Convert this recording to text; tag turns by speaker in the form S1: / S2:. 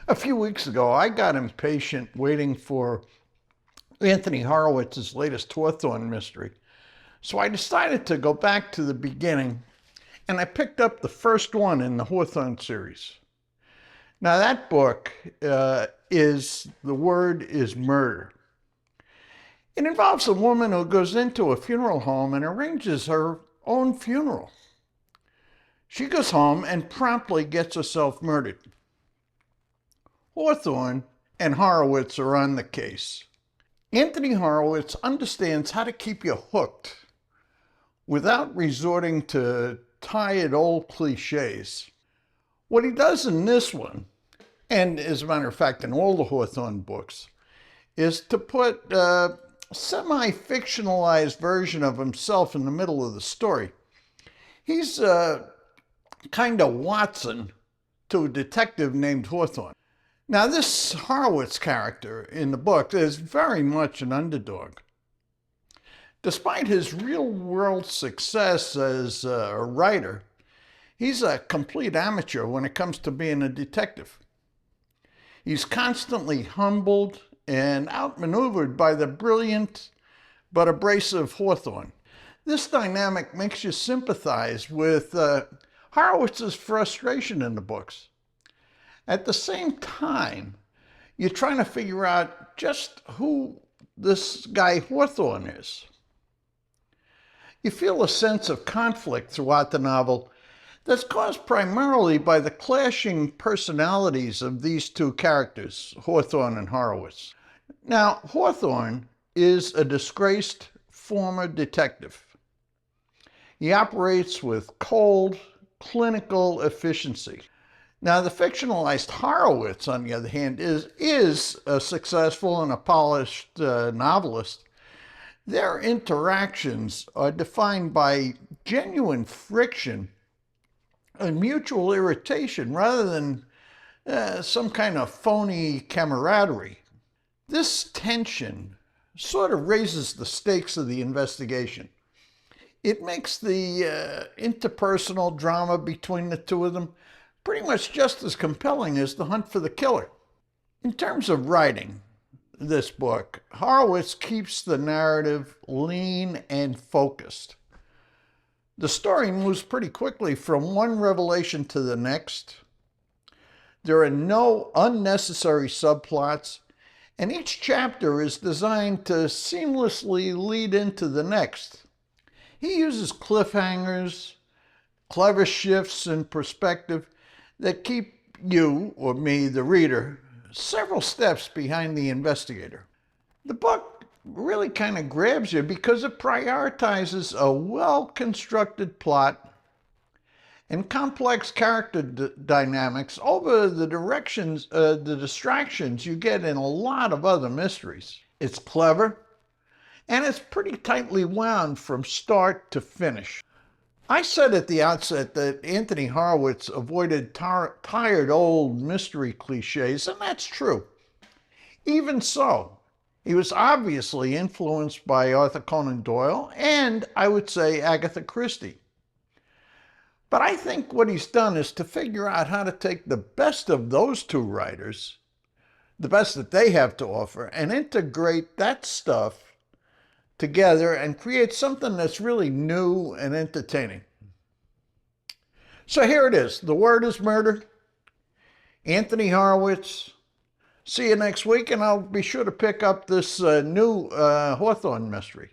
S1: A few weeks ago, I got impatient waiting for Anthony Horowitz's latest Hawthorne mystery. So I decided to go back to the beginning, and I picked up the first one in the Hawthorne series. Now that book The Word is Murder. It involves a woman who goes into a funeral home and arranges her own funeral. She goes home and promptly gets herself murdered. Hawthorne and Horowitz are on the case. Anthony Horowitz understands how to keep you hooked without resorting to tired old cliches. What he does in this one, and as a matter of fact in all the Hawthorne books, is to put a semi-fictionalized version of himself in the middle of the story. He's kind of Watson to a detective named Hawthorne. Now, this Horowitz character in the book is very much an underdog. Despite his real-world success as a writer, he's a complete amateur when it comes to being a detective. He's constantly humbled and outmaneuvered by the brilliant but abrasive Hawthorne. This dynamic makes you sympathize with Horowitz's frustration in the books. At the same time, you're trying to figure out just who this guy Hawthorne is. You feel a sense of conflict throughout the novel that's caused primarily by the clashing personalities of these two characters, Hawthorne and Horowitz. Now, Hawthorne is a disgraced former detective. He operates with cold, clinical efficiency. Now, the fictionalized Horowitz, on the other hand, is a successful and a polished novelist. Their interactions are defined by genuine friction and mutual irritation rather than some kind of phony camaraderie. This tension sort of raises the stakes of the investigation. It makes the interpersonal drama between the two of them pretty much just as compelling as the hunt for the killer. In terms of writing this book, Horowitz keeps the narrative lean and focused. The story moves pretty quickly from one revelation to the next. There are no unnecessary subplots, and each chapter is designed to seamlessly lead into the next. He uses cliffhangers, clever shifts in perspective that keep you, or me, the reader, several steps behind the investigator. The book really kind of grabs you because it prioritizes a well-constructed plot and complex character dynamics over the distractions you get in a lot of other mysteries. It's clever, and it's pretty tightly wound from start to finish. I said at the outset that Anthony Horowitz avoided tired old mystery cliches, and that's true. Even so, he was obviously influenced by Arthur Conan Doyle and, I would say, Agatha Christie. But I think what he's done is to figure out how to take the best of those two writers, the best that they have to offer, and integrate that stuff together and create something that's really new and entertaining. So here it is. The Word is Murder. Anthony Horowitz. See you next week, and I'll be sure to pick up this new Hawthorne mystery.